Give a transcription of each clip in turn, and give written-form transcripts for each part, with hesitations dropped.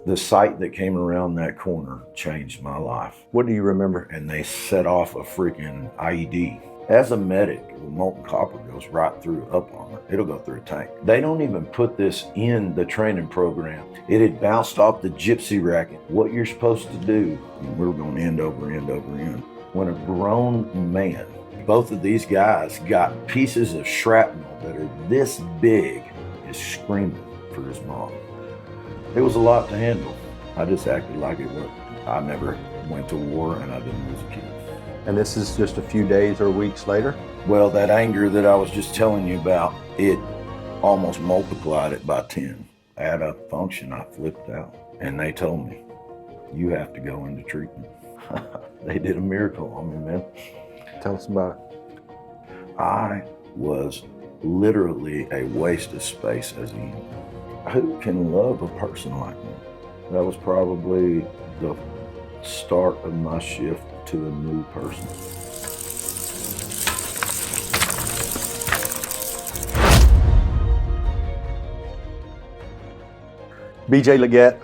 The sight that came around that corner changed my life. What do you remember? And they set off a freaking IED. As a medic, molten copper goes right through up armor. It'll go through a tank. They don't even put this in the training program. It had bounced off the gypsy racket. What you're supposed to do, and we're going end over end over end. When a grown man, both of these guys got pieces of shrapnel that are this big, is screaming for his mom. It was a lot to handle. I just acted like it was. I never went to war, and I didn't as a kid. And this is just a few days or weeks later? Well, that anger that I was just telling you about, it almost multiplied it by 10. At a function, I flipped out, and they told me, you have to go into treatment. They did a miracle on me, man. Tell us about it. I was literally a waste of space as a human. Who can love a person like me? That was probably the start of my shift to a new person. BJ Leggett,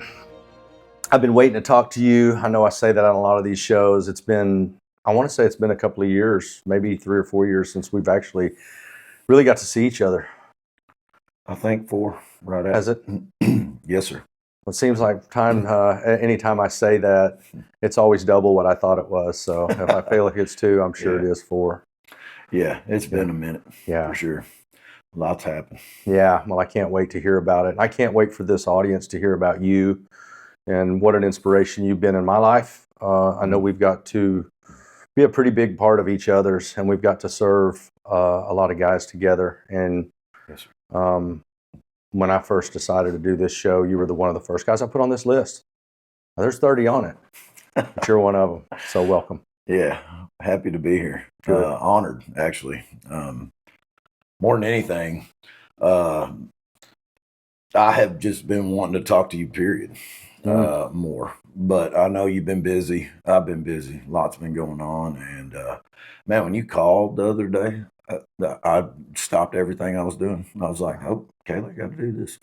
I've been waiting to talk to you. I know I say that on a lot of these shows. I want to say it's been a couple of years, maybe 3 or 4 years since we've actually really got to see each other. I think 4, right Has at it? Yes, sir. Well, it seems like anytime I say that, it's always double what I thought it was. So if I feel like it's 2, I'm sure it is 4. Yeah, it's been a minute, Yeah, for sure. Lots happened. Yeah, well, I can't wait to hear about it. I can't wait for this audience to hear about you and what an inspiration you've been in my life. I know we've got to be a pretty big part of each other's, and we've got to serve a lot of guys together. And Yes, sir. When I first decided to do this show, you were one of the first guys I put on this list. Now, there's 30 on it, but you're one of them. So welcome. Yeah, happy to be here. Honored, actually. More than anything, I have just been wanting to talk to you, period, more. But I know you've been busy. I've been busy. Lots been going on. And, man, when you called the other day, I stopped everything I was doing. I was like, oh, Kayla, I got to do this.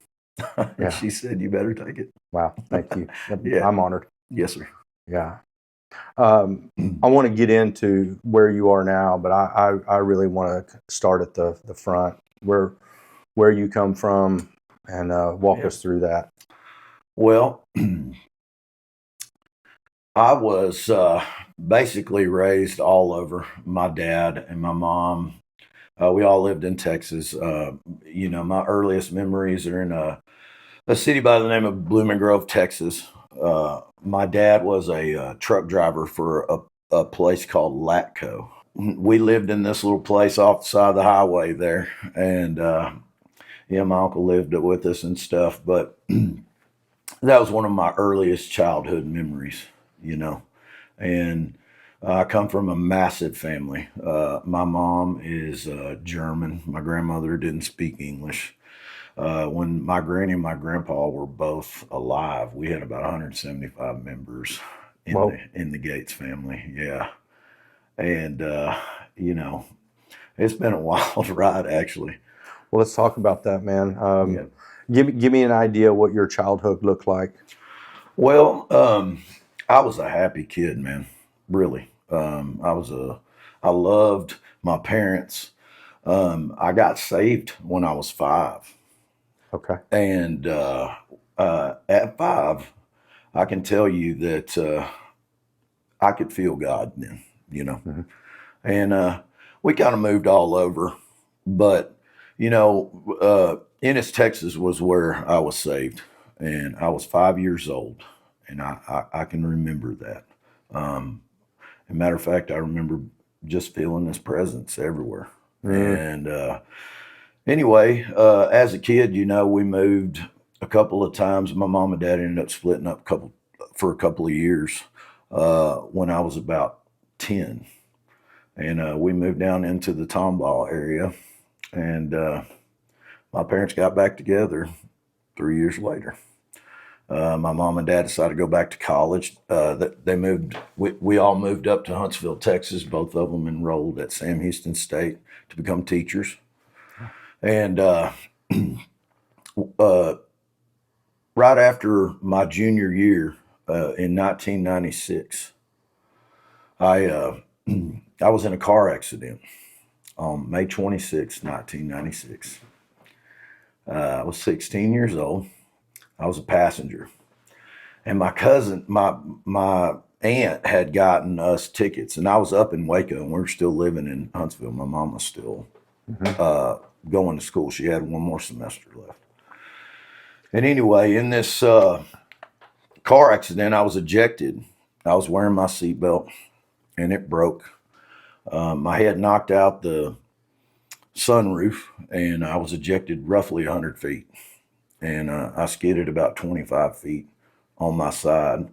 Yeah. She said, you better take it. Wow, thank you. Yeah. I'm honored. Yes, sir. Yeah. I want to get into where you are now, but I really want to start at the front, where you come from, and walk us through that. Well, I was basically raised all over. My dad and my mom, we all lived in Texas. My earliest memories are in a city by the name of Blooming Grove, Texas. My dad was a truck driver for a place called Latco. We lived in this little place off the side of the highway there. And, my uncle lived with us and stuff. But that was one of my earliest childhood memories, And I come from a massive family. My mom is German. My grandmother didn't speak English. When my granny and my grandpa were both alive, we had about 175 members in the Gates family. Yeah. And, it's been a wild ride, actually. Well, let's talk about that, man. Give me an idea what your childhood looked like. Well, I was a happy kid, man. Really. I loved my parents. I got saved when I was 5. Okay. And at 5, I can tell you that I could feel God then, Mm-hmm. And we kind of moved all over. But, Ennis, Texas was where I was saved. And I was 5 years old. And I can remember that. As a matter of fact, I remember just feeling His presence everywhere. And anyway, as a kid, we moved a couple of times. My mom and dad ended up splitting up for a couple of years when I was about 10. And we moved down into the Tomball area. And my parents got back together 3 years later. My mom and dad decided to go back to college. They moved. We all moved up to Huntsville, Texas. Both of them enrolled at Sam Houston State to become teachers. And right right after my junior year in 1996, I I was in a car accident on May 26, 1996. I was 16 years old. I was a passenger, and my cousin, my aunt had gotten us tickets, and I was up in Waco, and we were still living in Huntsville. My mom was still going to school. She had one more semester left. And anyway, in this car accident, I was ejected. I was wearing my seatbelt, and it broke. I had knocked out the sunroof, and I was ejected roughly 100 feet. And I skidded about 25 feet on my side.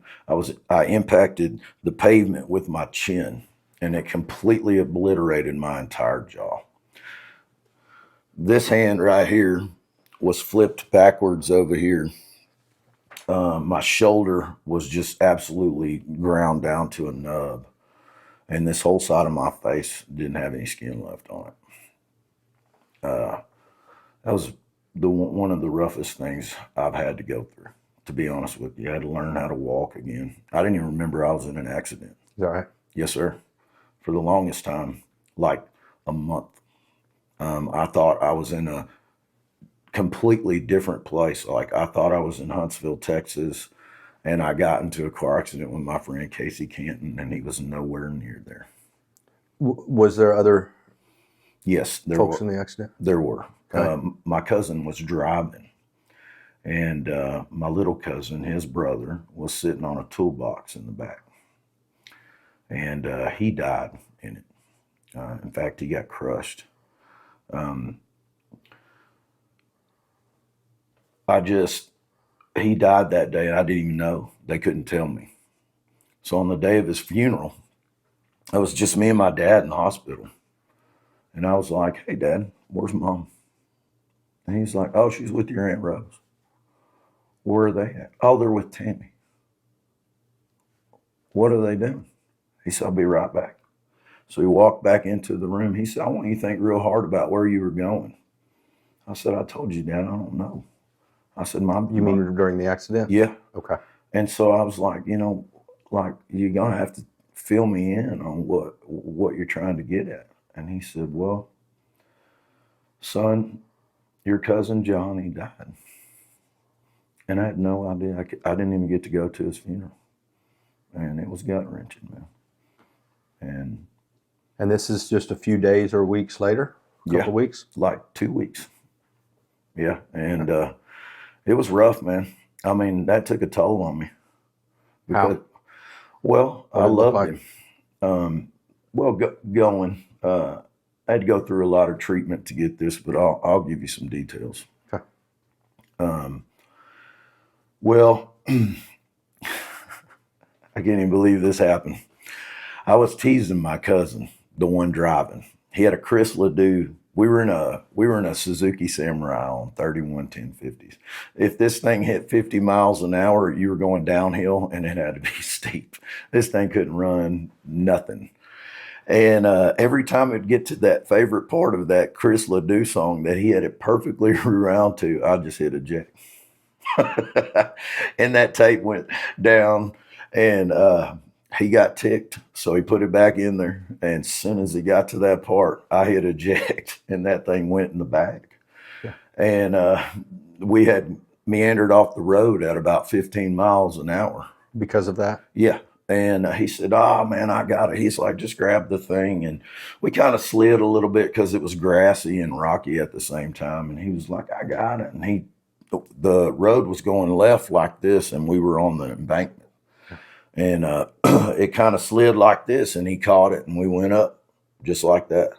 I impacted the pavement with my chin, and it completely obliterated my entire jaw. This hand right here was flipped backwards over here. My shoulder was just absolutely ground down to a nub, and this whole side of my face didn't have any skin left on it. That was one of the roughest things I've had to go through, to be honest with you. I had to learn how to walk again. I didn't even remember I was in an accident. Is that right? Yes, sir. For the longest time, like a month. I thought I was in a completely different place. Like I thought I was in Huntsville, Texas, and I got into a car accident with my friend Casey Canton, and he was nowhere near there. Was there other Yes, there folks were. in the accident? There were. Okay. My cousin was driving, and my little cousin, his brother, was sitting on a toolbox in the back, and he died in it. In fact, he got crushed. He died that day, and I didn't even know. They couldn't tell me. So on the day of his funeral, it was just me and my dad in the hospital. And I was like, "Hey, Dad, where's Mom?" And he's like, "Oh, she's with your Aunt Rose." "Where are they at?" "Oh, they're with Tammy." "What are they doing?" He said, "I'll be right back." So he walked back into the room. He said, "I want you to think real hard about where you were going." I said, "I told you, Dad, I don't know." I said, "Mom." You mean during the accident? Yeah. Okay. And so I was like, like you're going to have to fill me in on what you're trying to get at. And he said, "Well, son, your cousin Johnny died." And I had no idea. I didn't even get to go to his funeral. And it was gut-wrenching, man. And this is just a few days or weeks later? A couple weeks? Like 2 weeks. Yeah. And it was rough, man. I mean, that took a toll on me. How? Well, What I did it look loved him. Going. I had to go through a lot of treatment to get this, but I'll give you some details. Okay. Well, I can't even believe this happened. I was teasing my cousin, the one driving. He had a Chris Ledoux. We were in a Suzuki Samurai on 31 1050s. If this thing hit 50 miles an hour, you were going downhill, and it had to be steep. This thing couldn't run nothing. And every time it'd get to that favorite part of that Chris Ledoux song that he had it perfectly rewound to, I just hit eject. And that tape went down, and he got ticked, so he put it back in there. And as soon as he got to that part, I hit eject, and that thing went in the back. Yeah. And we had meandered off the road at about 15 miles an hour. Because of that? Yeah. And he said, "Oh, man, I got it." He's like, "Just grab the thing." And we kind of slid a little bit because it was grassy and rocky at the same time. And he was like, "I got it." And the road was going left like this, and we were on the embankment. And it kind of slid like this, and he caught it, and we went up just like that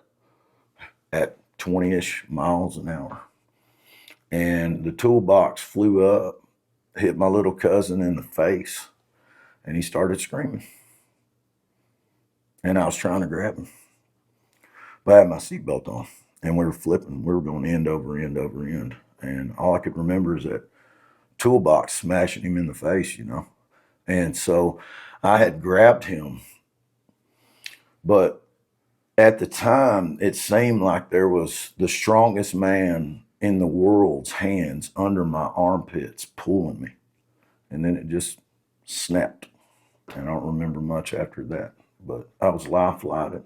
at 20-ish miles an hour. And the toolbox flew up, hit my little cousin in the face, and he started screaming. And I was trying to grab him. But I had my seatbelt on, and we were flipping. We were going end over end over end. And all I could remember is that toolbox smashing him in the face, And so I had grabbed him. But at the time, it seemed like there was the strongest man in the world's hands under my armpits pulling me? And then it just snapped. And I don't remember much after that. But I was life flighted,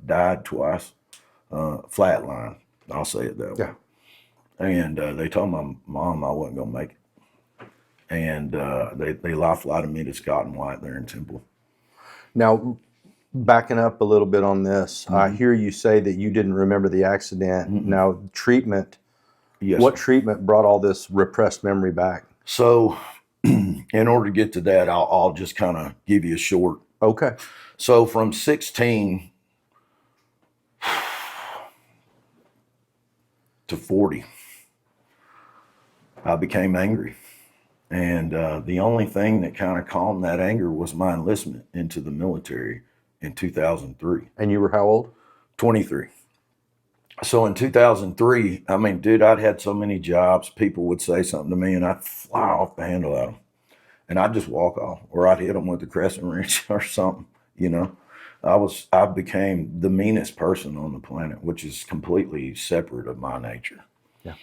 died twice, flatline. I'll say it that way. Yeah. And they told my mom I wasn't going to make it. And they life flighted me to Scott and White there in Temple. Now, backing up a little bit on this, I hear you say that you didn't remember the accident. Now, treatment, Yes. what treatment brought all this repressed memory back? So, in order to get to that, I'll just kind of give you a short. Okay. So, from 16 to 40, I became angry. And the only thing that kind of calmed that anger was my enlistment into the military in 2003. And you were how old? 23. So in 2003, I mean, dude, I'd had so many jobs. People would say something to me and I'd fly off the handle at them. And I'd just walk off, or I'd hit them with a crescent wrench or something, you know. I became the meanest person on the planet, which is completely separate of my nature. Yeah.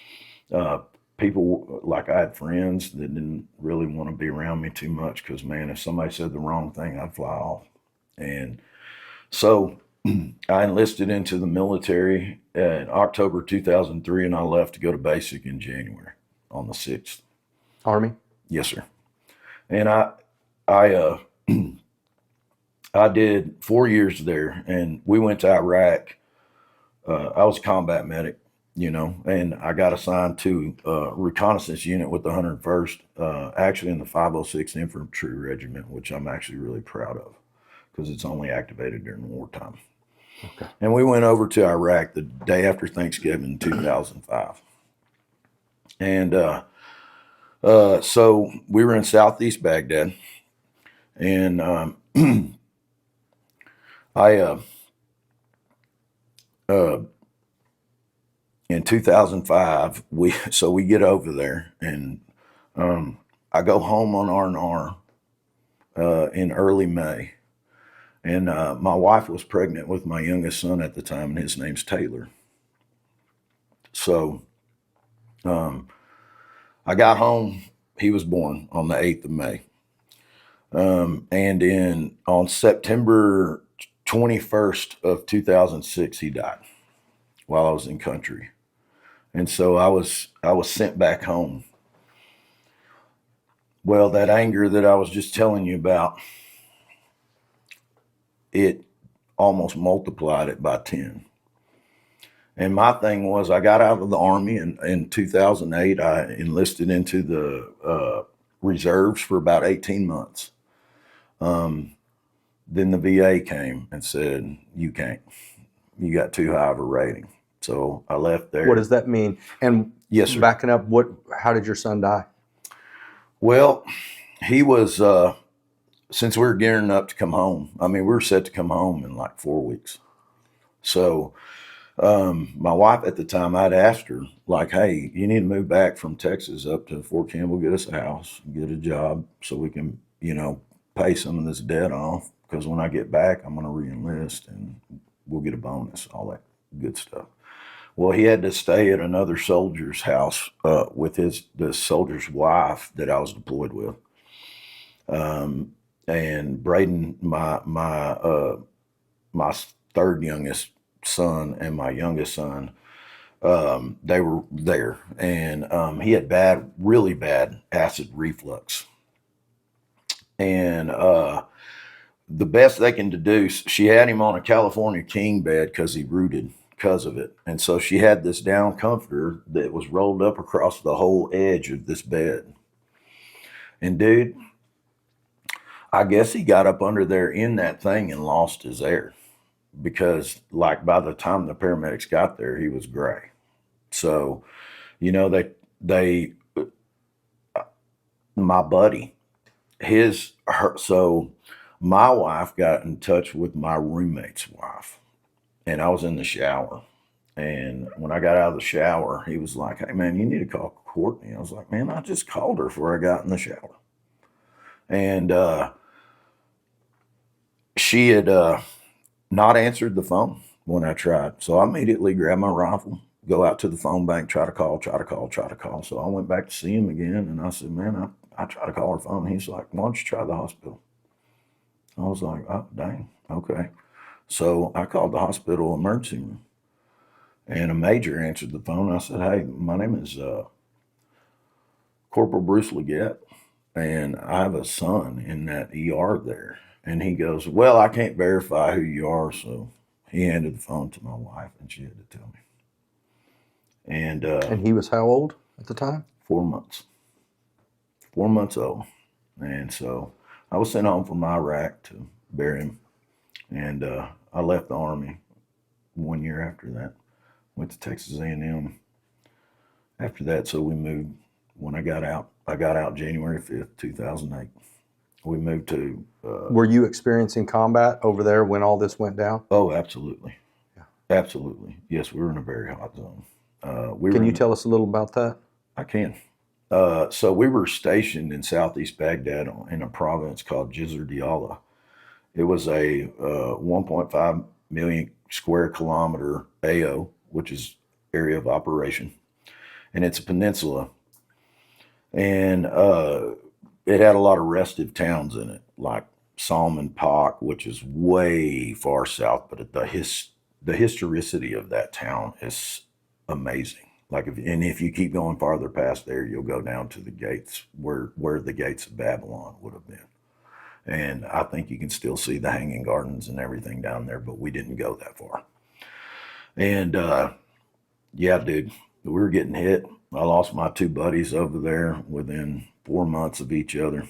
People, like I had friends that didn't really want to be around me too much because, man, if somebody said the wrong thing, I'd fly off. And so I enlisted into the military in October 2003, and I left to go to basic in January on the 6th. Army? Yes, sir. And I did 4 years there, and we went to Iraq. I was a combat medic, you know, and I got assigned to a reconnaissance unit with the 101st, actually in the 506 Infantry Regiment, which I'm actually really proud of because it's only activated during wartime. Okay. And we went over to Iraq the day after Thanksgiving in 2005. And so we were in southeast Baghdad, and in 2005, we get over there, and I go home on R&R in early May, and my wife was pregnant with my youngest son at the time, and his name's Taylor. So I got home. He was born on the 8th of May. And on September 21st of 2006, he died while I was in country. And so I was sent back home. Well, that anger that I was just telling you about, it almost multiplied it by 10. And my thing was, I got out of the Army in 2008. I enlisted into the reserves for about 18 months. Then the VA came and said, you can't. You got too high of a rating. So I left there. What does that mean? And yes, sir. Backing up, how did your son die? Well, he was, since we were gearing up to come home, I mean, we were set to come home in like 4 weeks. So my wife at the time, I'd asked her, like, hey, you need to move back from Texas up to Fort Campbell, get us a house, get a job so we can, you know, pay some of this debt off. Because when I get back, I'm going to re-enlist and we'll get a bonus, all that good stuff. Well, he had to stay at another soldier's house with the soldier's wife that I was deployed with. And Braden, my third youngest son, and my youngest son, they were there, and he had really bad acid reflux. And the best they can do, she had him on a California king bed because he rooted because of it. And so she had this down comforter that was rolled up across the whole edge of this bed. And dude, I guess he got up under there in that thing and lost his air because, like, by the time the paramedics got there, he was gray. So, you know, my buddy, so my wife got in touch with my roommate's wife, and I was in the shower. And when I got out of the shower, he was like, hey, man, you need to call Courtney. I was like, man, I just called her before I got in the shower. And she had not answered the phone when I tried. So I immediately grabbed my rifle go out to the phone bank, try to call. So I went back to see him again, and I said, man, I tried to call her phone. He's like, why don't you try the hospital? I was like, oh, dang, okay. So I called the hospital emergency room, and a major answered the phone. I said, hey, my name is Corporal Bruce Leggett, and I have a son in that ER there. And he goes, well, I can't verify who you are. So he handed the phone to my wife, and she had to tell me. And he was how old at the time? 4 months. 4 months old. And so I was sent home from Iraq to bury him. And I left the Army 1 year after that. Went to Texas A&M after that. So we moved when I got out January 5th, 2008. We moved to... Were you experiencing combat over there when all this went down? Oh, absolutely. Yeah. Absolutely. Yes, we were in a very hot zone. Can you tell us a little about that? I can. So we were stationed in southeast Baghdad in a province called Jizr Diyala. It was a 1.5 million square kilometer AO, which is area of operation. And it's a peninsula. And it had a lot of restive towns in it, like Salman Pak, which is way far south, but the historicity of that town is amazing. Like if you keep going farther past there, you'll go down to the gates where the gates of Babylon would have been. And I think you can still see the hanging gardens and everything down there, but we didn't go that far. And yeah, dude, we were getting hit. I lost my two buddies over there within 4 months of each other.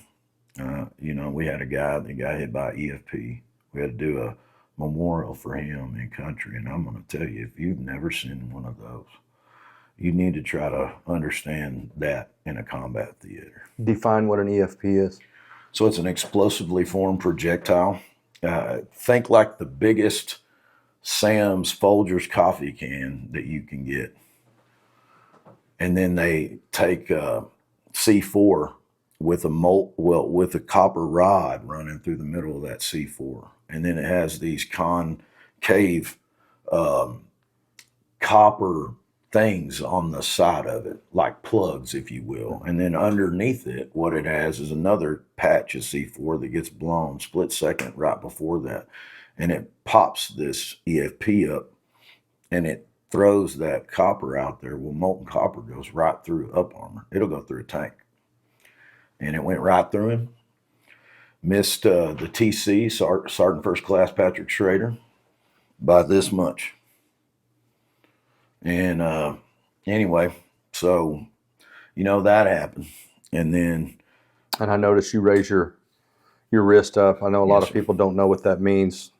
We had a guy that got hit by EFP. We had to do a memorial for him in country. And I'm going to tell you, if you've never seen one of those, you need to try to understand that in a combat theater. Define what an EFP is. So it's an explosively formed projectile. Think like the biggest Sam's Folgers coffee can that you can get. And then they take C4 with a copper rod running through the middle of that C4. And then it has these concave copper things on the side of it, like plugs, if you will. And then underneath it, what it has is another patch of C4 that gets blown split second right before that. And it pops this EFP up, and it throws that copper out there. Well, molten copper goes right through up armor. It'll go through a tank. And it went right through him. Missed the TC, Sergeant First Class Patrick Schrader, by this much. And anyway, so, that happened. And I noticed you raise your wrist up. I know a lot of people don't know what that means.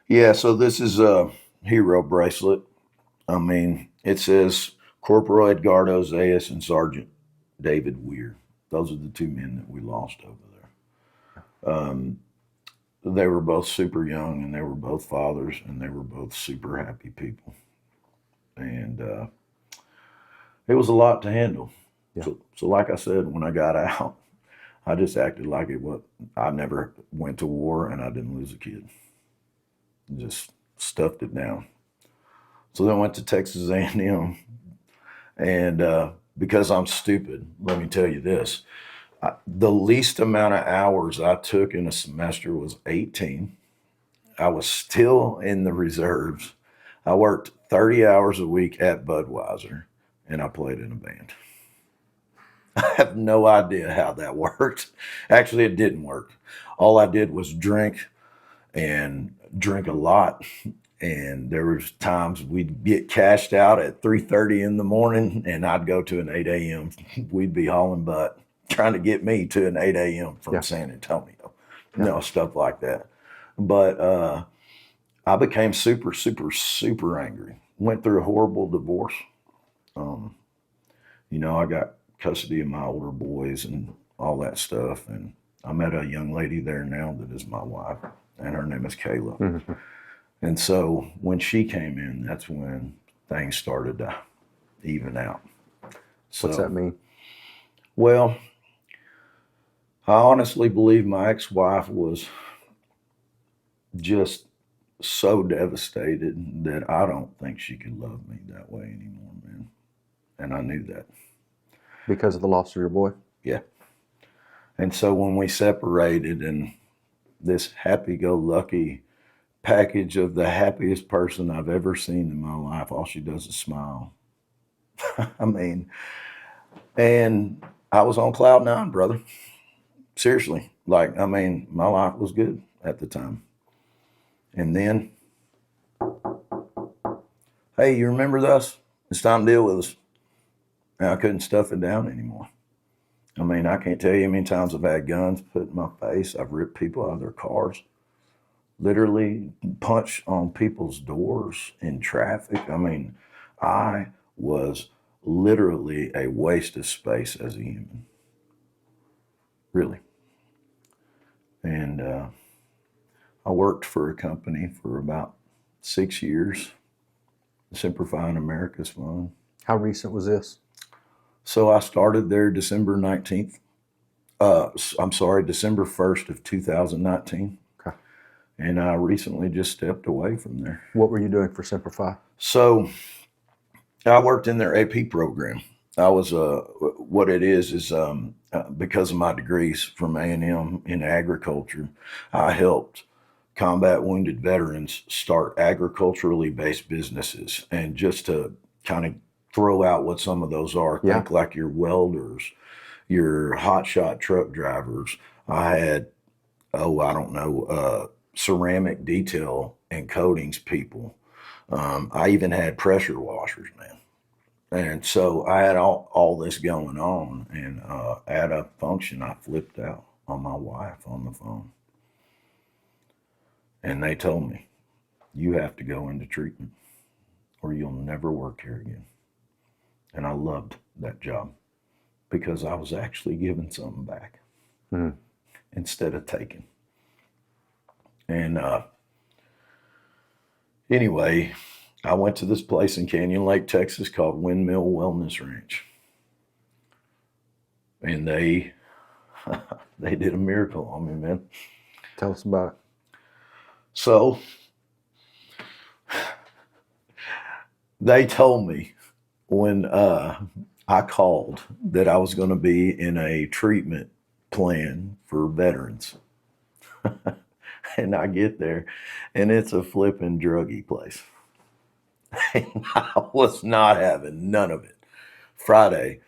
Yeah, so this is a hero bracelet. I mean, it says Corporal Edgardo Zayas and Sergeant David Weir. Those are the two men that we lost over there. They were both super young, and they were both fathers, and they were both super happy people. And it was a lot to handle. Yeah. So like I said, when I got out, I just acted like it was. I never went to war, and I didn't lose a kid. Just stuffed it down. So then I went to Texas A&M, and because I'm stupid, let me tell you this. The least amount of hours I took in a semester was 18. I was still in the reserves. I worked 30 hours a week at Budweiser, and I played in a band. I have no idea how that worked. Actually, it didn't work. All I did was drink a lot. And there was times we'd get cashed out at 3:30 in the morning, and I'd go to an 8 a.m. We'd be hauling butt, trying to get me to an 8 a.m. from San Antonio. Stuff like that. But I became super, super, super angry. Went through a horrible divorce. I got custody of my older boys and all that stuff. And I met a young lady there now that is my wife, and her name is Kayla. Mm-hmm. And so when she came in, that's when things started to even out. So, what's that mean? Well, I honestly believe my ex-wife was just so devastated that I don't think she could love me that way anymore, man. And I knew that. Because of the loss of your boy? Yeah. And so when we separated, and this happy-go-lucky package of the happiest person I've ever seen in my life, all she does is smile. I mean, and I was on cloud nine, brother. Seriously. Like, I mean, my life was good at the time. And then, hey, you remember us? It's time to deal with us. And I couldn't stuff it down anymore. I mean, I can't tell you how many times I've had guns put in my face. I've ripped people out of their cars, literally punched on people's doors in traffic. I mean, I was literally a waste of space as a human. Really. And I worked for a company for about 6 years, Simplifying America's Fund. How recent was this? So I started there December 19th. December 1st of 2019. Okay. And I recently just stepped away from there. What were you doing for Simplify? So I worked in their AP program. I was what it is because of my degrees from A&M in agriculture, I helped combat wounded veterans start agriculturally based businesses. And just to kind of throw out what some of those are, Yeah. think like your welders, your hotshot truck drivers. I had, ceramic detail and coatings people. I even had pressure washers, man. And so I had all this going on. And at a function, I flipped out on my wife on the phone. And they told me, you have to go into treatment or you'll never work here again. And I loved that job because I was actually giving something back instead of taking. And anyway, I went to this place in Canyon Lake, Texas called Windmill Wellness Ranch. And they did a miracle on me, man. Tell us about it. So they told me when I called that I was going to be in a treatment plan for veterans. And I get there and it's a flipping druggy place. And I was not having none of it. Friday,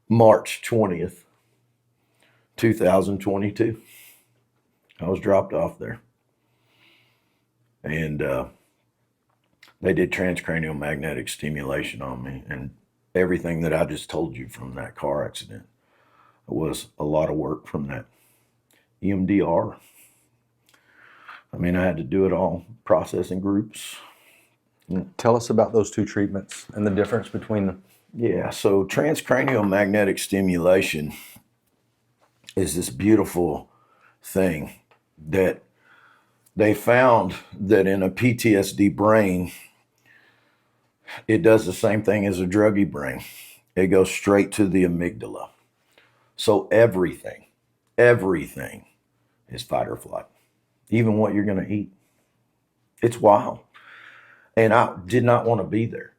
March 20th, 2022. I was dropped off there. And they did transcranial magnetic stimulation on me. And everything that I just told you from that car accident was a lot of work from that. EMDR. I mean, I had to do it all, processing groups. Tell us about those two treatments and the difference between them. Yeah, so transcranial magnetic stimulation is this beautiful thing that they found that in a PTSD brain, it does the same thing as a druggy brain. It goes straight to the amygdala. So everything is fight or flight, even what you're going to eat. It's wild. And I did not want to be there.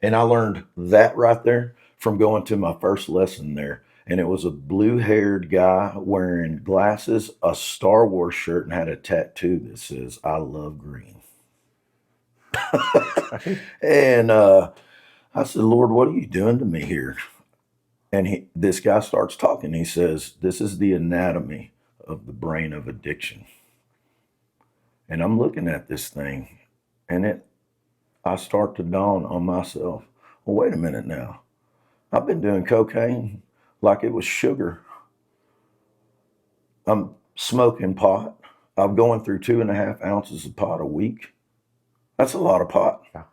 And I learned that right there from going to my first lesson there. And it was a blue-haired guy wearing glasses, a Star Wars shirt, and had a tattoo that says, I love green. And I said, Lord, what are you doing to me here? And this guy starts talking. He says, this is the anatomy of the brain of addiction. And I'm looking at this thing, and I start to dawn on myself, well, wait a minute now. I've been doing cocaine like it was sugar. I'm smoking pot. I'm going through 2.5 ounces of pot a week. That's a lot of pot. Yeah.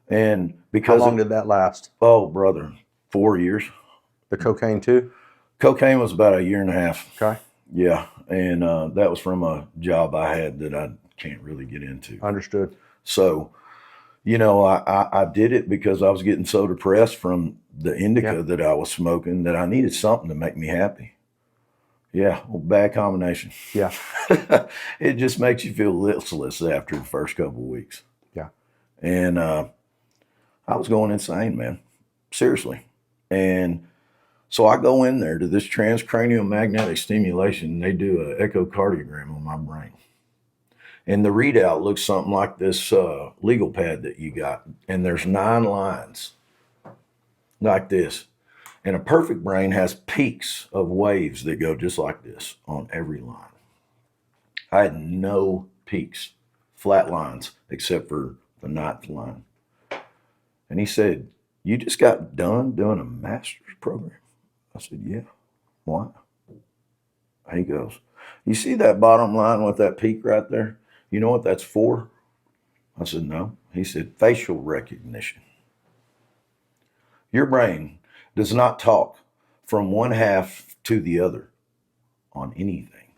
And because how long did that last? Oh, brother, 4 years. The cocaine too? Cocaine was about 1.5 years. Okay. Yeah. And that was from a job I had that I can't really get into. Understood. So, you know, I did it because I was getting so depressed from the indica that I was smoking that I needed something to make me happy. Yeah, well, bad combination. Yeah. It just makes you feel listless after the first couple of weeks. Yeah. And I was going insane, man. Seriously. And so I go in there to this transcranial magnetic stimulation, and they do an echocardiogram on my brain. And the readout looks something like this legal pad that you got. And there's 9 lines like this. And a perfect brain has peaks of waves that go just like this on every line. I had no peaks, flat lines, except for the 9th line. And he said, "You just got done doing a master's program?" I said, "Yeah." "Why?" He goes, "You see that bottom line with that peak right there? You know what that's for?" I said, "No." He said, "Facial recognition. Your brain does not talk from one half to the other on anything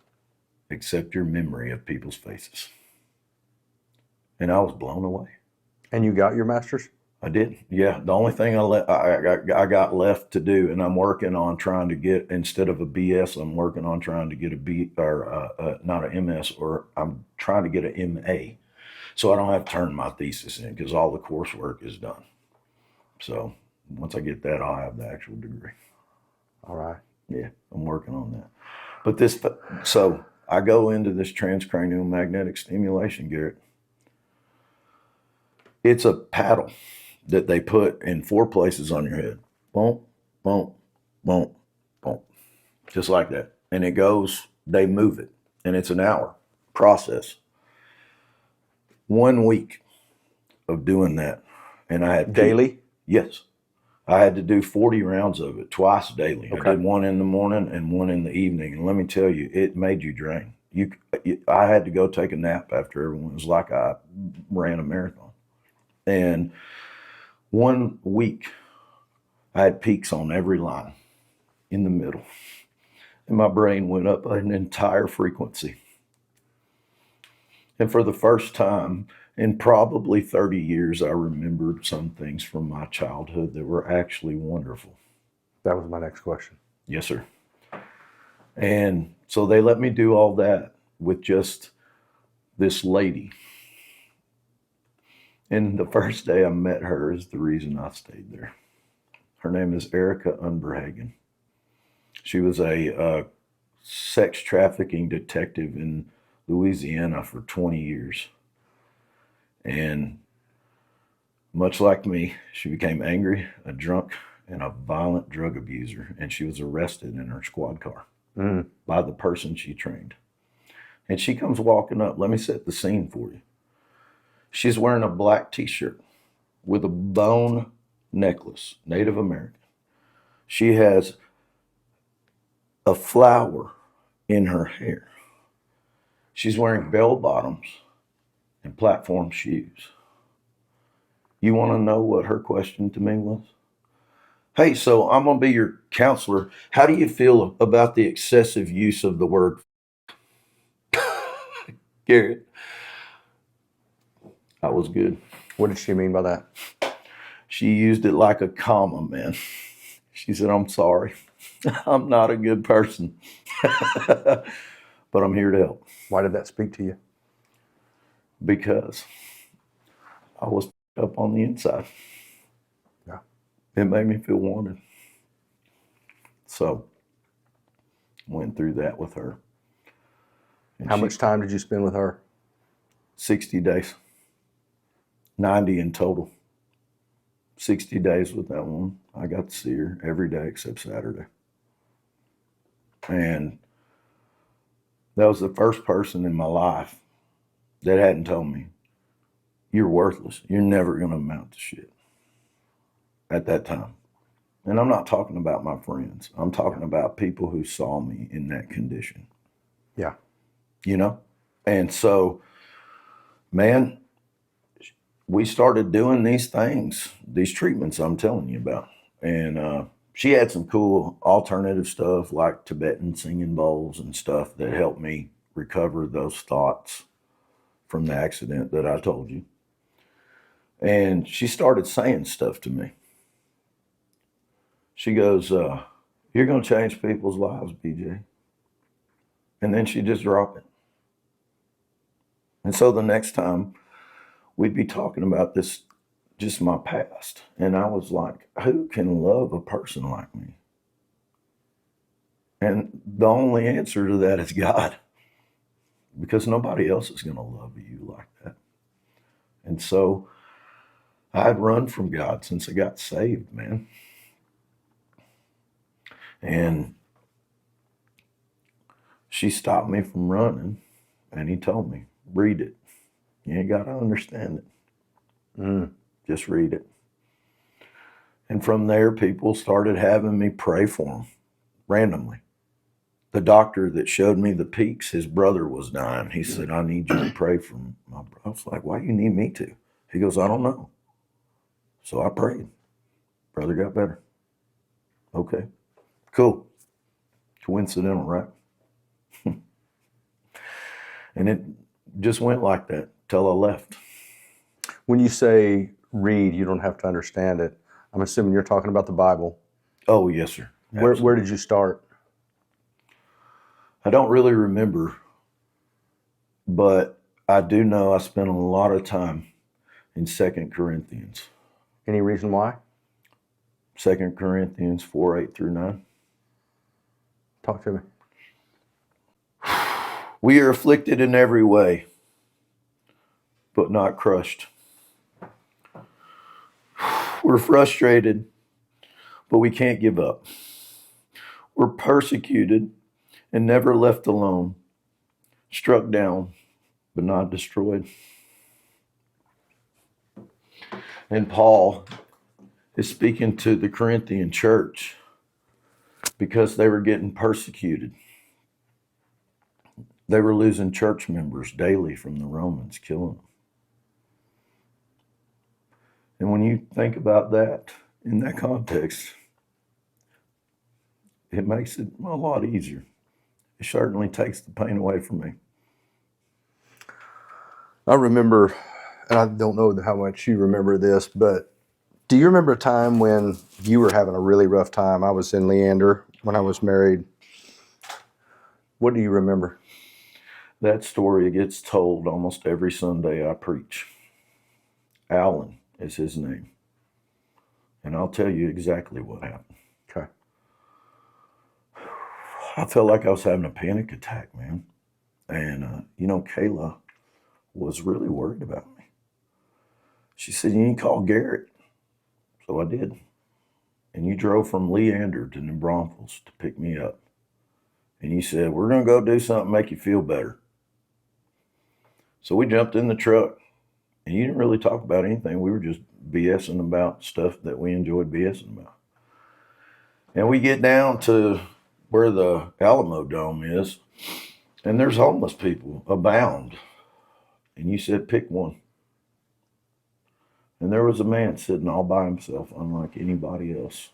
except your memory of people's faces." And I was blown away. And you got your master's? I did. Yeah. The only thing I got left to do, and I'm working on trying to get, instead of a BS, I'm working on trying to get a B, or not an MS, or I'm trying to get an MA. So I don't have to turn my thesis in because all the coursework is done. So once I get that, I'll have the actual degree. All right. Yeah, I'm working on that. But so I go into this transcranial magnetic stimulation, Garrett. It's a paddle that they put in 4 places on your head. Boom, boom, boom, boom. Just like that. And it goes, they move it. And it's an hour process. 1 week of doing that. And I had Daily? Yes. I had to do 40 rounds of it twice daily. Okay. I did 1 in the morning and 1 in the evening. And let me tell you, it made you drain. I had to go take a nap after everyone. It was like I ran a marathon. And 1 week, I had peaks on every line in the middle. And my brain went up an entire frequency. And for the first time in probably 30 years, I remembered some things from my childhood that were actually wonderful. That was my next question. Yes, sir. And so they let me do all that with just this lady. And the first day I met her is the reason I stayed there. Her name is Erica Unberhagen. She was a sex trafficking detective in Louisiana for 20 years. And much like me, she became angry, a drunk, and a violent drug abuser. And she was arrested in her squad car by the person she trained. And she comes walking up. Let me set the scene for you. She's wearing a black t-shirt with a bone necklace, Native American. She has a flower in her hair. She's wearing bell bottoms and platform shoes. You want to know what her question to me was? "Hey, so I'm going to be your counselor. How do you feel about the excessive use of the word?" Garrett, I was good. What did she mean by that? She used it like a comma, man. She said, "I'm sorry. I'm not a good person, but I'm here to help." Why did that speak to you? Because I was up on the inside. Yeah. It made me feel wanted. So went through that with her. And How much time did you spend with her? 60 days. 90 in total. 60 days with that one. I got to see her every day except Saturday. And that was the first person in my life that hadn't told me, "You're worthless. You're never going to amount to shit," at that time. And I'm not talking about my friends. I'm talking about people who saw me in that condition. Yeah. You know? And so, man, we started doing these things, these treatments I'm telling you about. And she had some cool alternative stuff like Tibetan singing bowls and stuff that helped me recover those thoughts from the accident that I told you. And she started saying stuff to me. She goes, "You're going to change people's lives, BJ. And then she'd just drop it. And so the next time we'd be talking about this, just my past. And I was like, who can love a person like me? And the only answer to that is God, because nobody else is going to love you like that. And so I'd run from God since I got saved, man. And she stopped me from running, and he told me, read it. You ain't got to understand it. Just read it. And from there, people started having me pray for them randomly. The doctor that showed me the peaks, his brother was dying. He said, I need you to pray for my brother. I was like, why do you need me to? He goes, I don't know. So I prayed. Brother got better. Okay, cool. Coincidental, right? And it just went like that till I left. When you say read, you don't have to understand it. I'm assuming you're talking about the Bible. Oh, yes, sir. Where did you start? I don't really remember, but I do know I spent a lot of time in 2 Corinthians. Any reason why? 2 Corinthians 4:8-9. Talk to me. We are afflicted in every way, but not crushed. We're frustrated, but we can't give up. We're persecuted and never left alone, struck down, but not destroyed. And Paul is speaking to the Corinthian church because they were getting persecuted. They were losing church members daily from the Romans, killing them. And when you think about that in that context, it makes it a lot easier. It certainly takes the pain away from me. I remember, and I don't know how much you remember this, but do you remember a time when you were having a really rough time? I was in Leander when I was married. What do you remember? That story gets told almost every Sunday I preach. Alan is his name. And I'll tell you exactly what happened. Okay. I felt like I was having a panic attack, man. And, Kayla was really worried about me. She said, you need to call Garrett. So I did. And you drove from Leander to New Braunfels to pick me up. And you said, we're going to go do something to make you feel better. So we jumped in the truck. And you didn't really talk about anything. We were just BSing about stuff that we enjoyed BSing about. And we get down to where the Alamo Dome is, and there's homeless people abound. And you said, pick one. And there was a man sitting all by himself, unlike anybody else,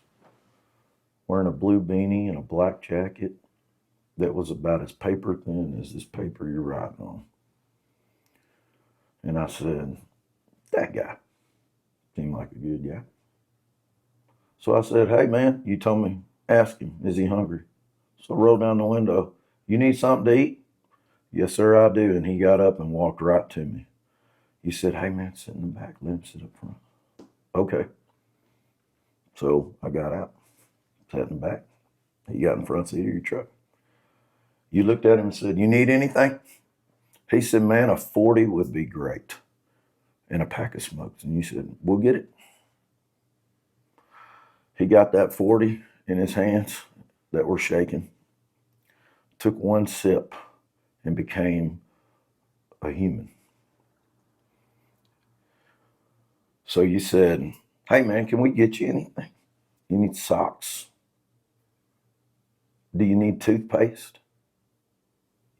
wearing a blue beanie and a black jacket that was about as paper thin as this paper you're writing on. And I said, that guy seemed like a good guy. So I said, hey, man, you told me, ask him, is he hungry? So I rolled down the window. You need something to eat? Yes, sir, I do. And he got up and walked right to me. He said, hey, man, sit in the back. Let him sit up front. Okay. So I got out, sat in the back. He got in front seat of your truck. You looked at him and said, you need anything? He said, man, a 40 would be great. And a pack of smokes. And you said, we'll get it. He got that 40 in his hands that were shaking, took one sip, and became a human. So you said, hey, man, can we get you anything? You need socks? Do you need toothpaste?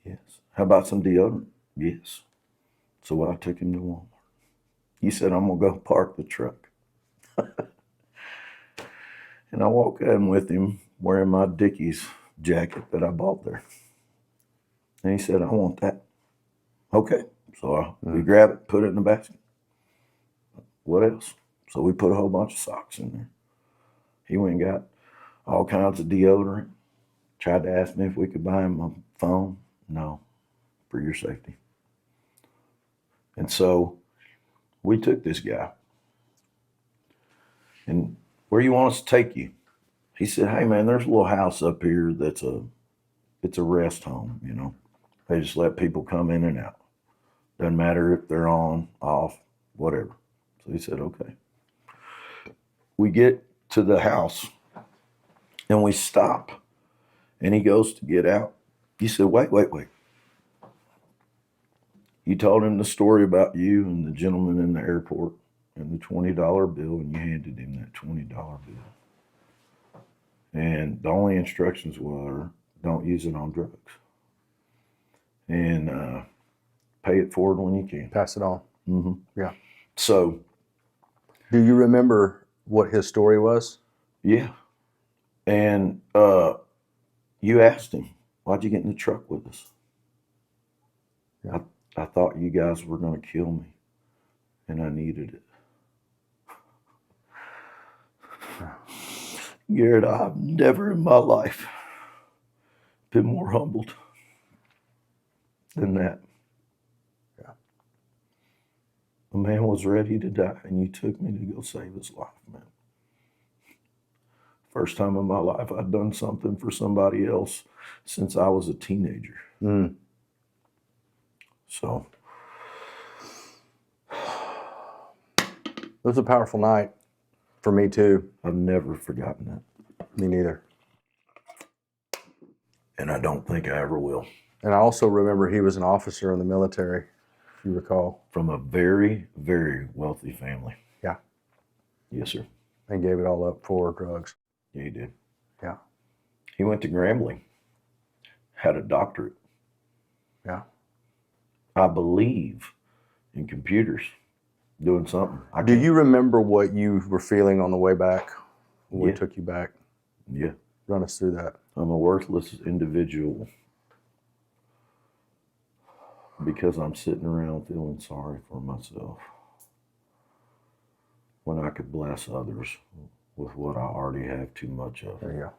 Yes. How about some deodorant? Yes. So I took him to Walmart. You said, I'm going to go park the truck. And I walked in with him wearing my Dickies jacket that I bought there. And he said, I want that. Okay. So we grab it, put it in the basket. What else? So we put a whole bunch of socks in there. He went and got all kinds of deodorant. Tried to ask me if we could buy him a phone. No, for your safety. And so we took this guy. And where you want us to take you? He said, hey man, there's a little house up here it's a rest home, you know. They just let people come in and out. Doesn't matter if they're on, off, whatever. So he said, okay. We get to the house and we stop. And he goes to get out. He said, wait. You told him the story about you and the gentleman in the airport and the $20 bill, and you handed him that $20 bill. And the only instructions were, don't use it on drugs. And pay it forward when you can. Pass it on. Mm-hmm. Yeah. So. Do you remember what his story was? Yeah. And you asked him, why'd you get in the truck with us? Yeah. I thought you guys were going to kill me, and I needed it. Garrett, I've never in my life been more humbled than that. Yeah. A man was ready to die, and you took me to go save his life, man. First time in my life I'd done something for somebody else since I was a teenager. Mm. So. It was a powerful night for me too. I've never forgotten that. Me neither. And I don't think I ever will. And I also remember he was an officer in the military, if you recall. From a very, very wealthy family. Yeah. Yes, sir. And gave it all up for drugs. Yeah, he did. Yeah. He went to Grambling, had a doctorate. Yeah. I believe in computers, doing something. Do you remember what you were feeling on the way back when Yeah. we took you back? Yeah. Run us through that. I'm a worthless individual because I'm sitting around feeling sorry for myself when I could bless others with what I already have too much of. There you go.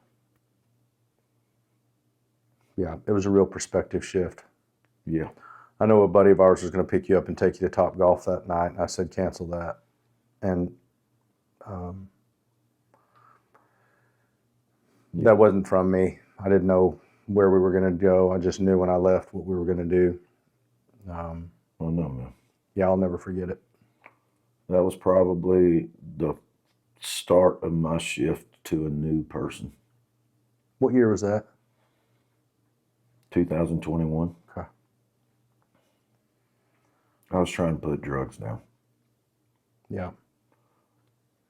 Yeah, it was a real perspective shift. Yeah. I know a buddy of ours was going to pick you up and take you to Top Golf that night. And I said, cancel that. And that wasn't from me. I didn't know where we were going to go. I just knew when I left what we were going to do. Oh, no, man. Yeah, I'll never forget it. That was probably the start of my shift to a new person. What year was that? 2021. Okay. I was trying to put drugs down. Yeah.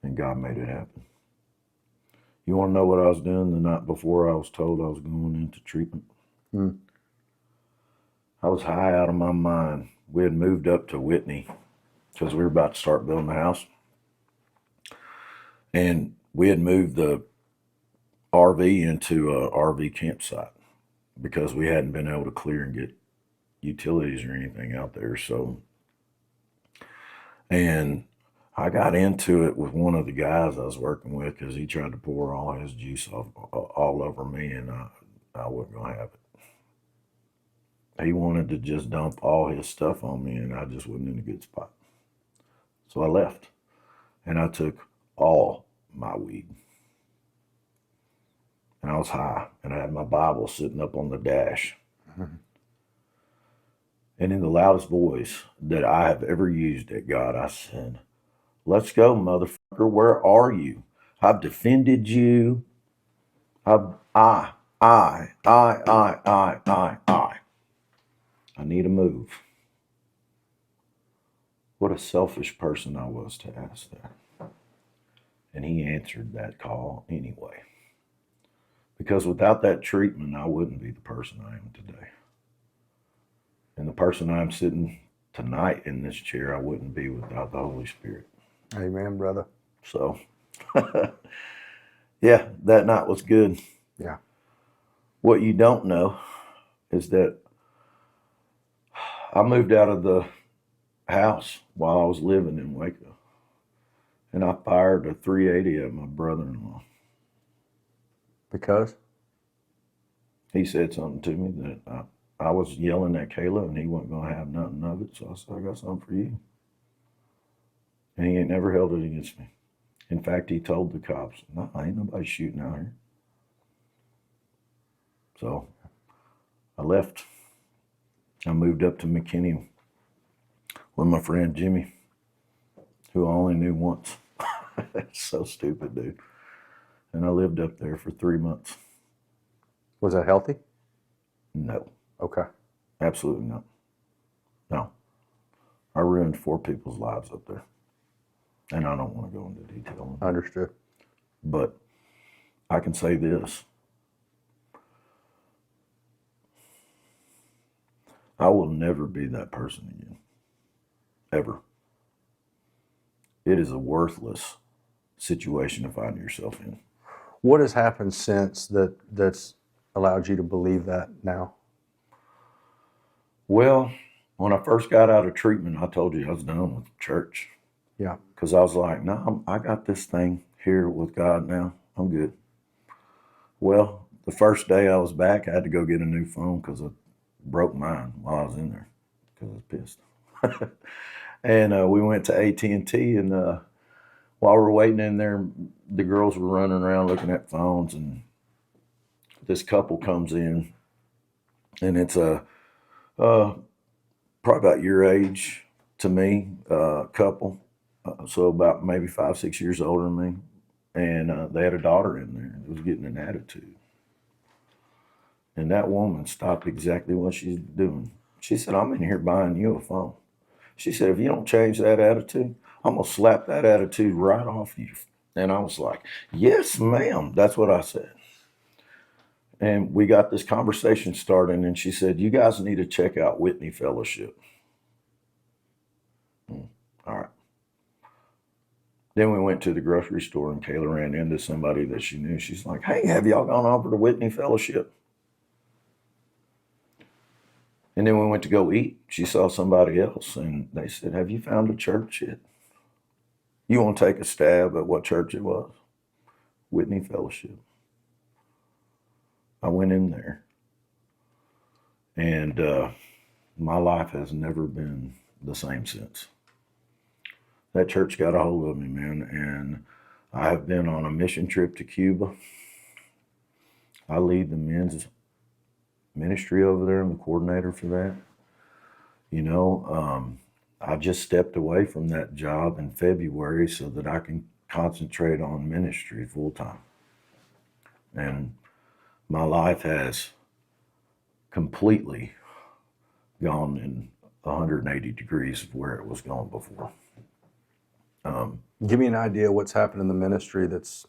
And God made it happen. You want to know what I was doing the night before I was told I was going into treatment? I was high out of my mind. We had moved up to Whitney because we were about to start building the house. And we had moved the RV into a RV campsite because we hadn't been able to clear and get utilities or anything out there. So, and I got into it with one of the guys I was working with because he tried to pour all his juice all over me, and I wasn't going to have it. He wanted to just dump all his stuff on me, and I just wasn't in a good spot. So I left, and I took all my weed. And I was high, and I had my Bible sitting up on the dash. Mm-hmm. And in the loudest voice that I have ever used at God, I said, let's go, motherfucker. Where are you? I've defended you. I need a move. What a selfish person I was to ask that. And he answered that call anyway. Because without that treatment, I wouldn't be the person I am today. And the person I'm sitting tonight in this chair, I wouldn't be without the Holy Spirit. Amen, brother. So, yeah, that night was good. Yeah. What you don't know is that I moved out of the house while I was living in Waco. And I fired a 380 at my brother-in-law. Because? He said something to me that I was yelling at Caleb, and he wasn't going to have nothing of it. So I said, I got something for you. And he ain't never held it against me. In fact, he told the cops, no, ain't nobody shooting out here. So I left. I moved up to McKinney with my friend Jimmy, who I only knew once. It's so stupid, dude. And I lived up there for 3 months. Was that healthy? No, Okay. absolutely not. No. I ruined 4 people's lives up there. And I don't want to go into detail. Understood. But I can say this. I will never be that person again. Ever. It is a worthless situation to find yourself in. What has happened since that's allowed you to believe that now? Well, when I first got out of treatment, I told you I was done with church. Yeah. Because I was like, no, I got this thing here with God now. I'm good. Well, the first day I was back, I had to go get a new phone because I broke mine while I was in there because I was pissed. And we went to AT&T, and while we were waiting in there, the girls were running around looking at phones, and this couple comes in, and it's probably about your age to me, couple. So about maybe 5, 6 years older than me. And they had a daughter in there that was getting an attitude. And that woman stopped exactly what she's doing. She said, I'm in here buying you a phone. She said, if you don't change that attitude, I'm going to slap that attitude right off you. And I was like, yes, ma'am. That's what I said. And we got this conversation started, and she said, you guys need to check out Whitney Fellowship. All right. Then we went to the grocery store, and Kayla ran into somebody that she knew. She's like, hey, have y'all gone over to Whitney Fellowship? And then we went to go eat. She saw somebody else, and they said, have you found a church yet? You want to take a stab at what church it was? Whitney Fellowship. I went in there, and my life has never been the same since. That church got a hold of me, man, and I have been on a mission trip to Cuba. I lead the men's ministry over there. I'm the coordinator for that. You know, I just stepped away from that job in February so that I can concentrate on ministry full time. And my life has completely gone in 180 degrees of where it was going before. Give me an idea what's happened in the ministry that's...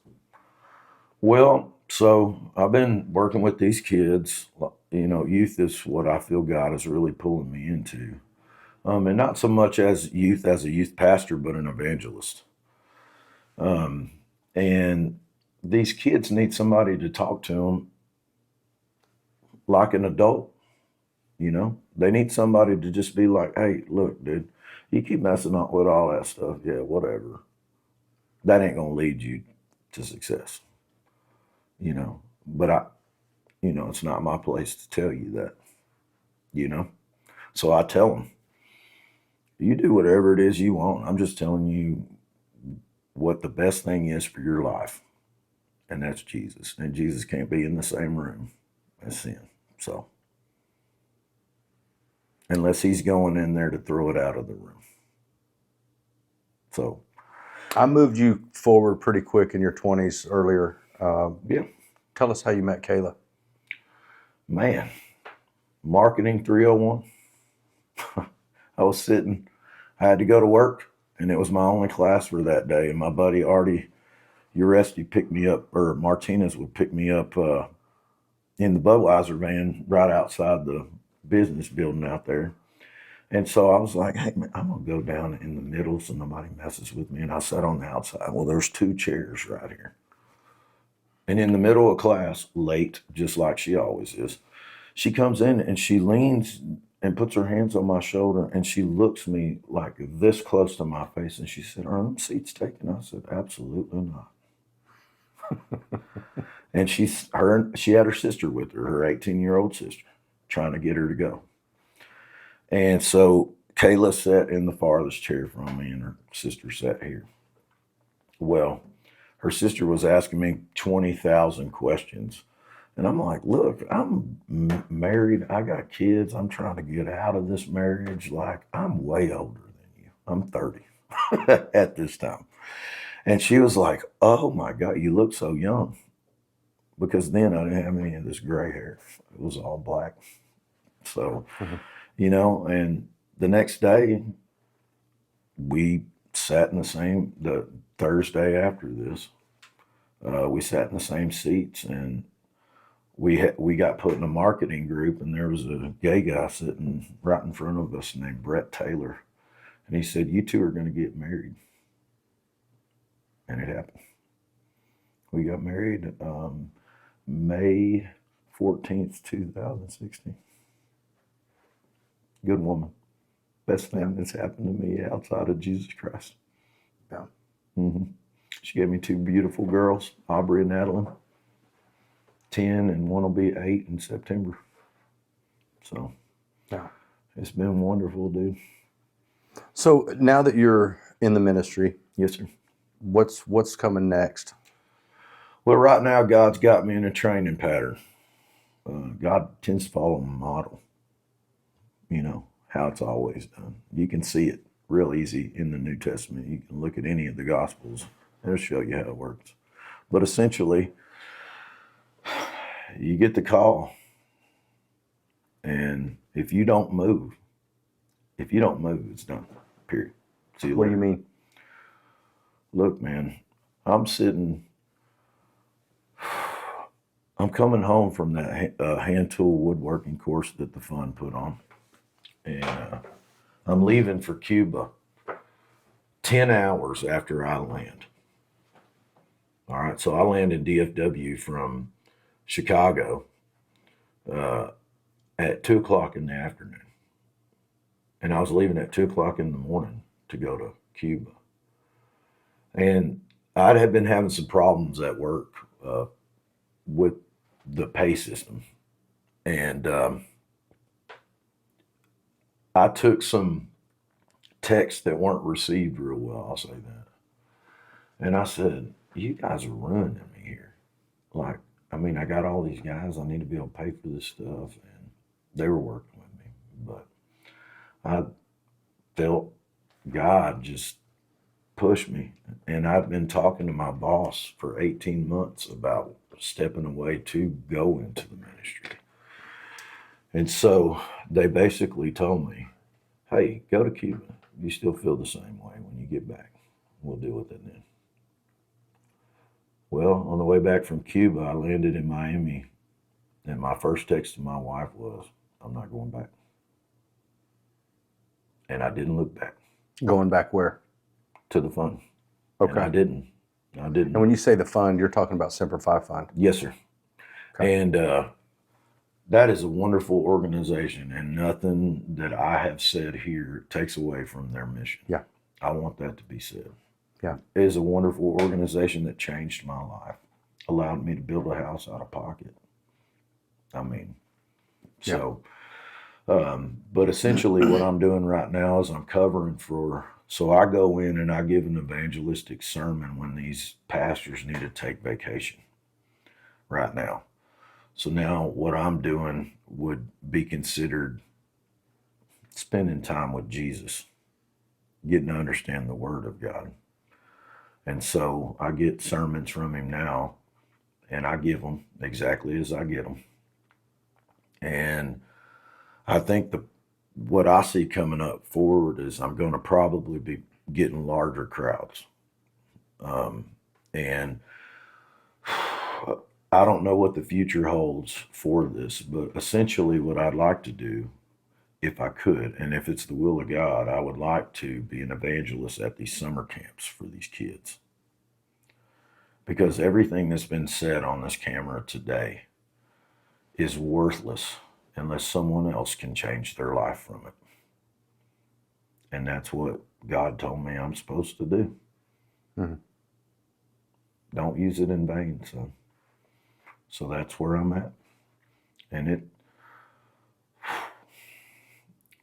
Well, so I've been working with these kids. You know, youth is what I feel God is really pulling me into. And not so much as a youth pastor, but an evangelist. And these kids need somebody to talk to them like an adult, you know? They need somebody to just be like, hey, look, dude, you keep messing up with all that stuff. Yeah, whatever. That ain't going to lead you to success, you know? But it's not my place to tell you that, you know? So I tell them, you do whatever it is you want. I'm just telling you what the best thing is for your life. And that's Jesus. And Jesus can't be in the same room as sin. So, unless he's going in there to throw it out of the room. So, I moved you forward pretty quick in your 20s earlier. yeah. Tell us how you met Kayla. Man, marketing 301. I had to go to work, and it was my only class for that day. And my buddy Artie Uresti picked me up, or Martinez would pick me up in the Budweiser van right outside the business building out there. And so I was like, hey, man, I'm going to go down in the middle so nobody messes with me. And I sat on the outside. Well, there's 2 chairs right here. And in the middle of class, late, just like she always is, she comes in and she leans and puts her hands on my shoulder, and she looks me like this close to my face. And she said, are them seats taken? I said, absolutely not. And she had her sister with her 18-year-old sister. trying to get her to go. And so Kayla sat in the farthest chair from me, and her sister sat here. Well, her sister was asking me 20,000 questions. And I'm like, look, I'm married. I got kids. I'm trying to get out of this marriage. Like, I'm way older than you. I'm 30 at this time. And she was like, oh my God, you look so young. Because then I didn't have any of this gray hair. It was all black. So, and the next day we sat in the Thursday after this, we sat in the same seats, and we got put in a marketing group, and there was a gay guy sitting right in front of us named Brett Taylor. And he said, you two are going to get married. And it happened. We got married May 14th, 2016. Good woman. Best thing that's happened to me outside of Jesus Christ. Yeah. Mm-hmm. She gave me two beautiful girls, Aubrey and Adeline. 10 and one will be 8 in September. So yeah, it's been wonderful, dude. So now that you're in the ministry, Yes, sir. What's coming next? Well, right now God's got me in a training pattern. God tends to follow a model, how it's always done. You can see it real easy in the New Testament. You can look at any of the Gospels. It'll show you how it works. But essentially, you get the call, and if you don't move, it's done. Period. See you What do later. you mean? Look, man, I'm coming home from that hand tool woodworking course that the fund put on, and I'm leaving for Cuba 10 hours after I land. All right, so I land in DFW from Chicago at 2 o'clock in the afternoon. And I was leaving at 2 o'clock in the morning to go to Cuba. And I had been having some problems at work with the pay system. And I took some texts that weren't received real well, I'll say that. And I said, you guys are ruining me here. Like, I got all these guys. I need to be able to pay for this stuff. And they were working with me. But I felt God just push me. And I've been talking to my boss for 18 months about stepping away to go into the ministry. And so they basically told me, hey, go to Cuba. You still feel the same way when you get back. We'll deal with it then. Well, on the way back from Cuba, I landed in Miami, and my first text to my wife was, I'm not going back. And I didn't look back. Going back where? To the fund. Okay. And I didn't. And when you say the fund, you're talking about Semper Fi Fund. Yes, sir. Okay. And that is a wonderful organization, and nothing that I have said here takes away from their mission. Yeah. I want that to be said. Yeah. It is a wonderful organization that changed my life, allowed me to build a house out of pocket. But essentially what I'm doing right now is I'm covering so I go in and I give an evangelistic sermon when these pastors need to take vacation right now. So now what I'm doing would be considered spending time with Jesus, getting to understand the Word of God. And so I get sermons from him now, and I give them exactly as I get them. And I think what I see coming up forward is I'm going to probably be getting larger crowds. And I don't know what the future holds for this, but essentially what I'd like to do, if I could, and if it's the will of God, I would like to be an evangelist at these summer camps for these kids. Because everything that's been said on this camera today is worthless unless someone else can change their life from it. And that's what God told me I'm supposed to do. Mm-hmm. Don't use it in vain, son. So that's where I'm at. And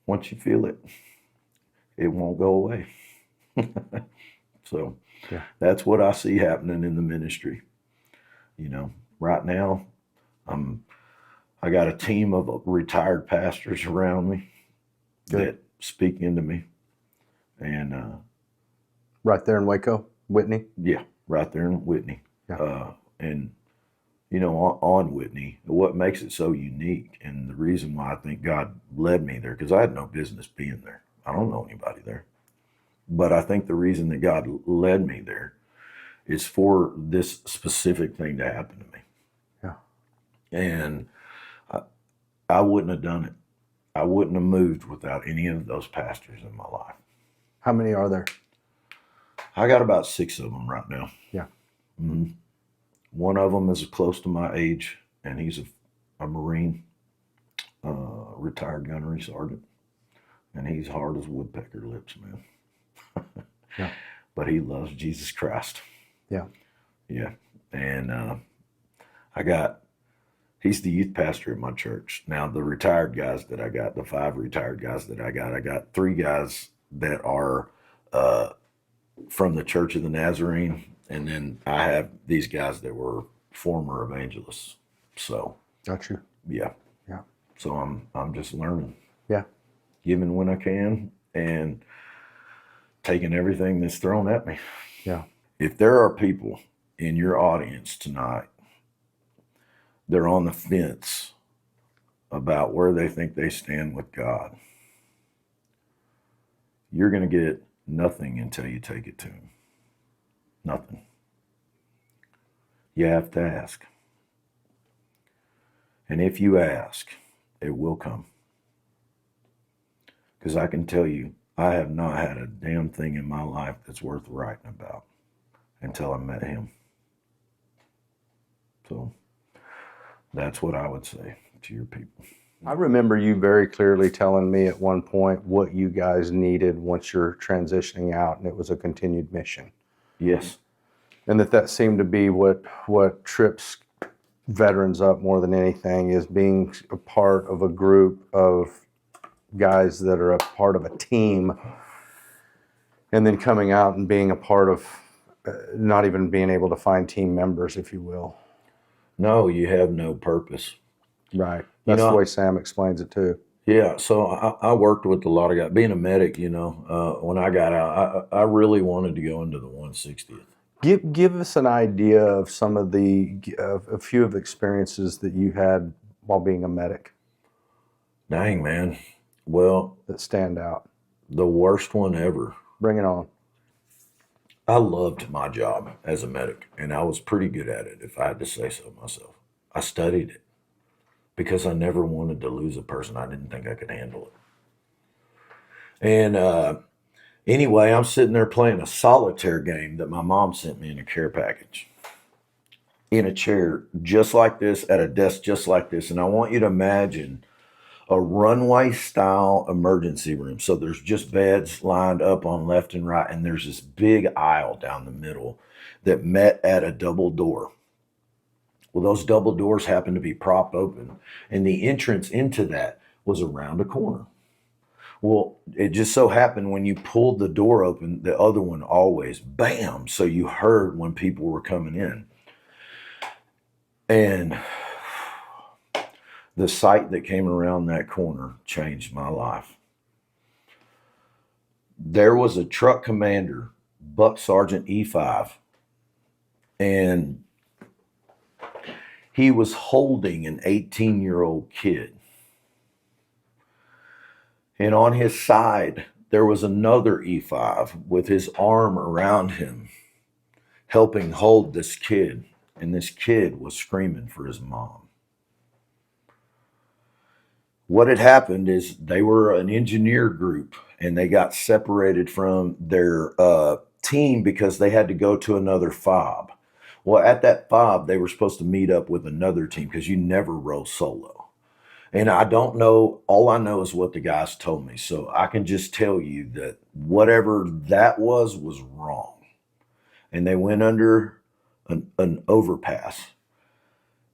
once you feel it, it won't go away. So Yeah. that's what I see happening in the ministry. Right now, I got a team of retired pastors around me Good. that speak into me. And Right there in Waco, Whitney. yeah, right there in Whitney. Yeah. And on Whitney, what makes it so unique, and the reason why I think God led me there, because I had no business being there. I don't know anybody there. But I think the reason that God led me there is for this specific thing to happen to me. Yeah. And I wouldn't have done it. I wouldn't have moved without any of those pastors in my life. How many are there? I got about 6 of them right now. Yeah. Mm-hmm. One of them is close to my age, and he's a Marine, retired gunnery sergeant, and he's hard as woodpecker lips, man. Yeah. But he loves Jesus Christ. Yeah. Yeah. And he's the youth pastor at my church. Now, the retired guys that I got, the 5 retired guys that I got 3 guys that are from the Church of the Nazarene, and then I have these guys that were former evangelists. So, Got you. yeah. Yeah. So I'm just learning. Yeah. Giving when I can and taking everything that's thrown at me. Yeah. If there are people in your audience tonight, they're on the fence about where they think they stand with God, you're going to get nothing until you take it to Him. Nothing. You have to ask. And if you ask, it will come. Because I can tell you, I have not had a damn thing in my life that's worth writing about until I met Him. So that's what I would say to your people. I remember you very clearly telling me at one point what you guys needed once you're transitioning out, and it was a continued mission. Yes. And that seemed to be what trips veterans up more than anything, is being a part of a group of guys that are a part of a team, and then coming out and being a part of not even being able to find team members, if you will. No, you have no purpose. Right. That's the way Sam explains it too. Yeah, so I worked with a lot of guys. Being a medic, when I got out, I really wanted to go into the 160th. Give us an idea of some of a few of the experiences that you had while being a medic. Dang, man. Well, that stand out. The worst one ever. Bring it on. I loved my job as a medic, and I was pretty good at it, if I had to say so myself. I studied it because I never wanted to lose a person. I didn't think I could handle it. And anyway, I'm sitting there playing a solitaire game that my mom sent me in a care package, in a chair just like this, at a desk just like this. And I want you to imagine a runway style emergency room. So there's just beds lined up on left and right, and there's this big aisle down the middle that met at a double door. Well, those double doors happened to be propped open, and the entrance into that was around a corner. Well, it just so happened when you pulled the door open, the other one always, bam, so you heard when people were coming in. And the sight that came around that corner changed my life. There was a truck commander, Buck Sergeant E5, and he was holding an 18-year-old kid. And on his side, there was another E5 with his arm around him, helping hold this kid. And this kid was screaming for his mom. What had happened is they were an engineer group, and they got separated from their team because they had to go to another fob. Well, at that fob, they were supposed to meet up with another team because you never row solo. And I don't know, all I know is what the guys told me. So I can just tell you that whatever that was wrong. And they went under an overpass.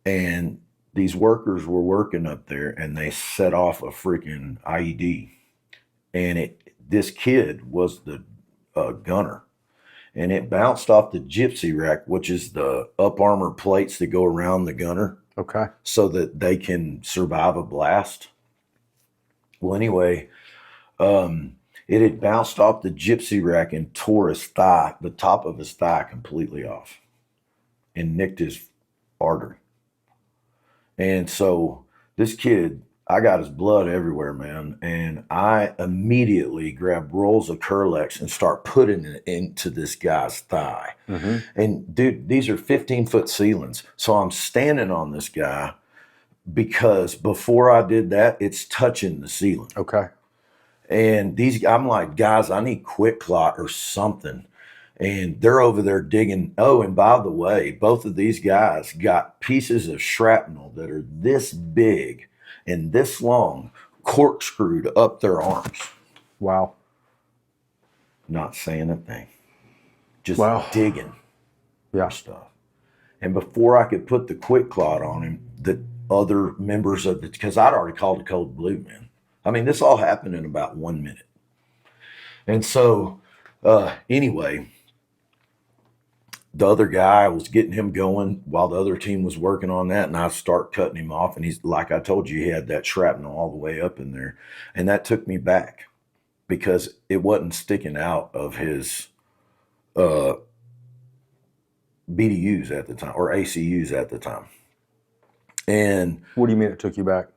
And these workers were working up there, and they set off a freaking IED. and this kid was the gunner, and it bounced off the gypsy rack, which is the up armor plates that go around the gunner, Okay. so that they can survive a blast. Well, anyway, it had bounced off the gypsy rack and tore his thigh, the top of his thigh, completely off, and nicked his artery. And so this kid, I got his blood everywhere, man. And I immediately grabbed rolls of Curlex and start putting it into this guy's thigh. Mm-hmm. And dude, these are 15-foot ceilings. So I'm standing on this guy because before I did that, it's touching the ceiling. Okay. And I'm like, guys, I need quick clot or something. And they're over there digging. Oh, and by the way, both of these guys got pieces of shrapnel that are this big and this long, corkscrewed up their arms. Wow. Not saying a thing. Just Wow. digging Yeah. for stuff. And before I could put the quick clot on him, the other members of because I'd already called a cold blue, man. I mean, this all happened in about 1 minute. And so, anyway, the other guy, I was getting him going while the other team was working on that, and I start cutting him off. And he's, like I told you, he had that shrapnel all the way up in there. And that took me back because it wasn't sticking out of his BDUs at the time, or ACUs at the time. And What do you mean it took you back?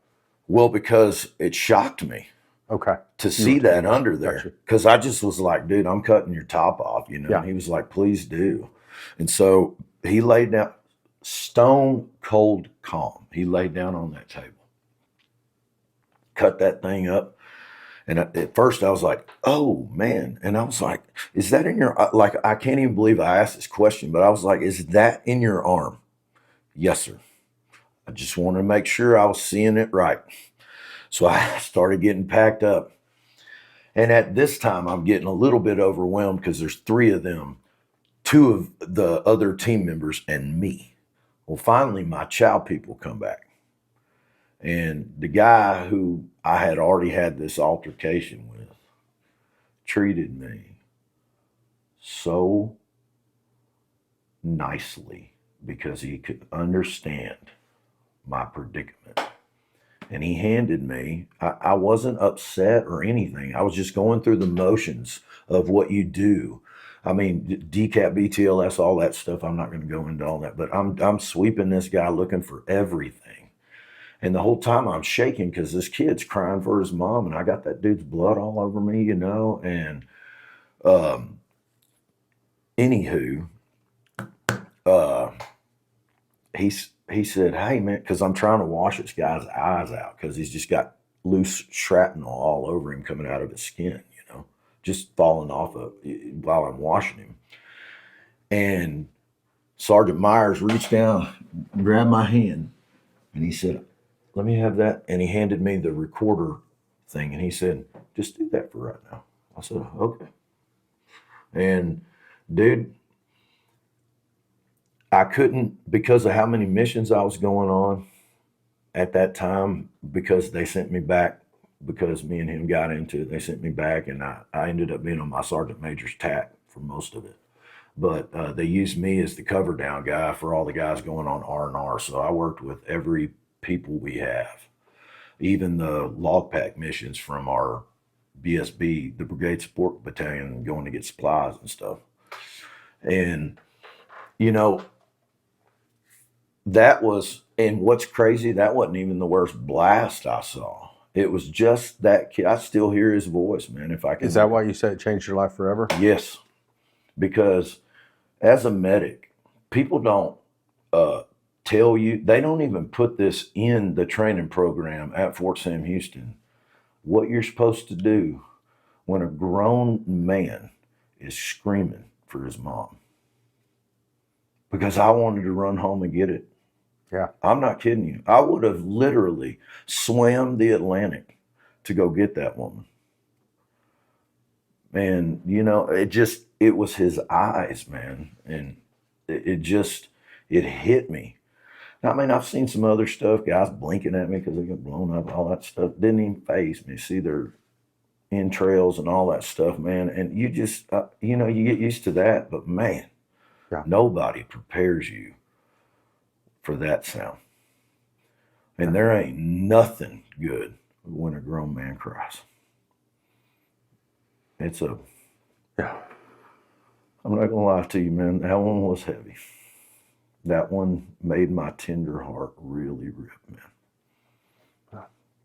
well, because it shocked me Okay. to see that under there. Gotcha. Because I just was like, dude, I'm cutting your top off, you know? Yeah. And he was like, please do. And so he laid down, stone cold calm. He laid down on that table, cut that thing up. And at first I was like, oh man. And I was like, is that in your, like, I can't even believe I asked this question, but I was like, is that in your arm? Yes, sir. I just wanted to make sure I was seeing it right. So I started getting packed up. And at this time, I'm getting a little bit overwhelmed because there's 3 of them, 2 of the other team members, and me. Well, finally, my chow people come back. And the guy who I had already had this altercation with treated me so nicely because he could understand my predicament. And he handed me, I wasn't upset or anything. I was just going through the motions of what you do. I mean, DCAT, BTLS, all that stuff. I'm not going to go into all that, but I'm sweeping this guy looking for everything. And the whole time I'm shaking because this kid's crying for his mom, and I got that dude's blood all over me, you know. And anywho, he said, hey, man, because I'm trying to wash this guy's eyes out because he's just got loose shrapnel all over him coming out of his skin, you know, just falling off of while I'm washing him. And Sergeant Myers reached down, grabbed my hand, and he said, let me have that. And he handed me the recorder thing, and he said, just do that for right now. I said, okay. And dude, I couldn't, because of how many missions I was going on at that time, because they sent me back, because me and him got into it, they sent me back, and I ended up being on my sergeant major's TAC for most of it. But they used me as the cover down guy for all the guys going on R&R. So I worked with every people we have, even the log pack missions from our BSB, the Brigade Support Battalion, going to get supplies and stuff. And, you know, that was, and what's crazy, that wasn't even the worst blast I saw. It was just that kid. I still hear his voice, man. If I can. Is that why you said it changed your life forever? Yes. Because as a medic, people don't tell you, they don't even put this in the training program at Fort Sam Houston, what you're supposed to do when a grown man is screaming for his mom. Because I wanted to run home and get it. Yeah. I'm not kidding you. I would have literally swam the Atlantic to go get that woman. And, you know, it was his eyes, man. And it hit me. Now, I mean, I've seen some other stuff, guys blinking at me because they get blown up, all that stuff. Didn't even faze me. See, they're entrails and all that stuff, man. And you just, you know, you get used to that. But man, nobody prepares you for that sound. And there ain't nothing good when a grown man cries. It's a, I'm not gonna lie to you, man. That one was heavy. That one made my tender heart really rip, man.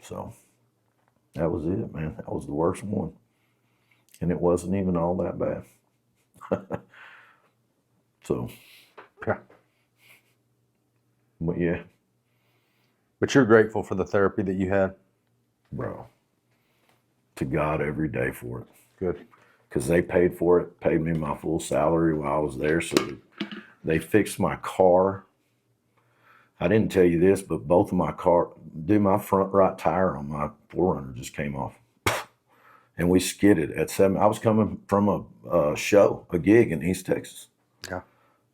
So that was it, man. That was the worst one. And it wasn't even all that bad. So, but yeah. But you're grateful for the therapy that you had? Bro, to God every day for it. Good. Because they paid for it, paid me my full salary while I was there. So they fixed my car. I didn't tell you this, but both of my my front right tire on my 4Runner just came off. And we skidded at 7. I was coming from a gig in East Texas. Yeah.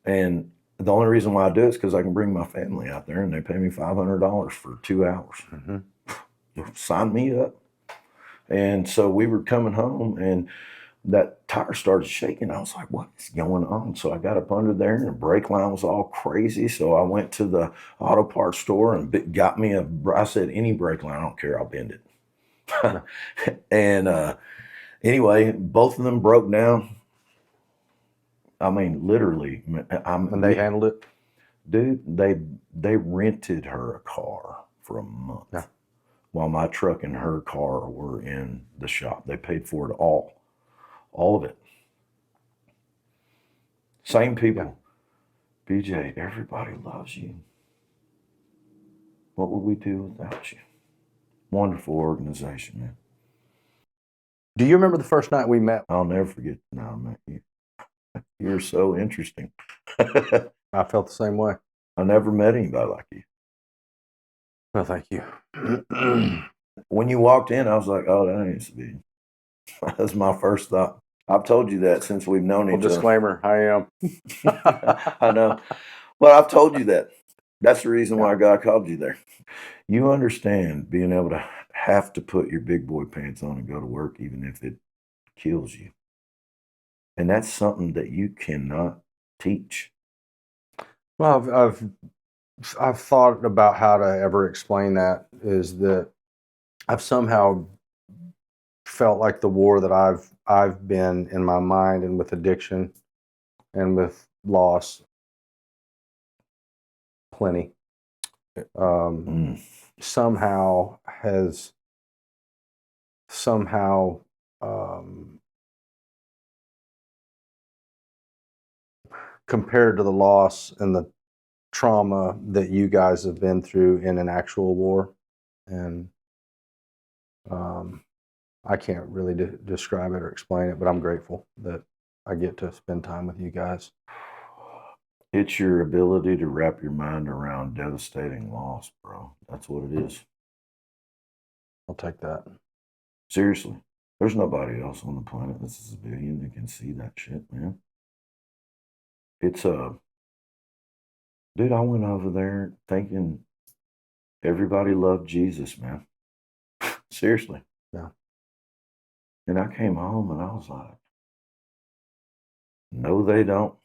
And the only reason why I do it is because I can bring my family out there, and they pay me $500 for 2 hours. Mm-hmm. Sign me up. And so we were coming home, and that tire started shaking. I was like, what is going on? So I got up under there, and the brake line was all crazy. So I went to the auto parts store and got me I said, any brake line, I don't care, I'll bend it. And anyway, both of them broke down. I mean, literally. And they handled it? Dude, they rented her a car for a month while my truck and her car were in the shop. They paid for it all of it. Same people. Yeah. BJ, everybody loves you. What would we do without you? Wonderful organization, man. Do you remember the first night we met? I'll never forget the night I met you. You're so interesting. I felt the same way. I never met anybody like you. No, thank you. When you walked in, I was like, oh, that ain't Speed. That's my first thought. I've told you that since we've known each other. Disclaimer, I am. I know. Well, I've told you that. That's the reason why God called you there. You understand being able to have to put your big boy pants on and go to work, even if it kills you. And that's something that you cannot teach. Well, I've thought about how to ever explain that. Is that I've somehow felt like the war that I've been in my mind and with addiction and with loss, plenty, somehow has compared to the loss and the trauma that you guys have been through in an actual war. And I can't really describe it or explain it, but I'm grateful that I get to spend time with you guys. It's your ability to wrap your mind around devastating loss, bro. That's what it is. I'll take that. Seriously. There's nobody else on the planet that's a civilian that can see that shit, man. It's dude, I went over there thinking everybody loved Jesus, man. Seriously. Yeah. And I came home and I was like, no, they don't.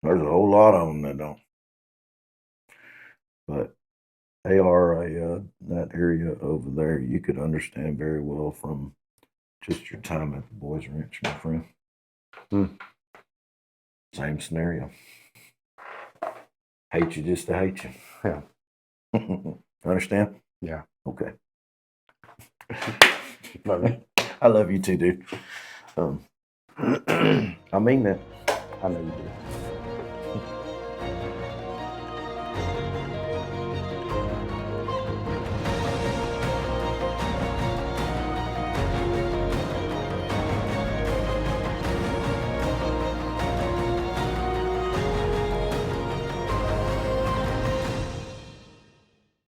There's a whole lot of them that don't. But they are that area over there. You could understand very well from just your time at the Boys Ranch, my friend. Same scenario. Hate you just to hate you. Yeah. Understand? Yeah. Okay. Love you. I love you too, dude. I mean that. I know you do.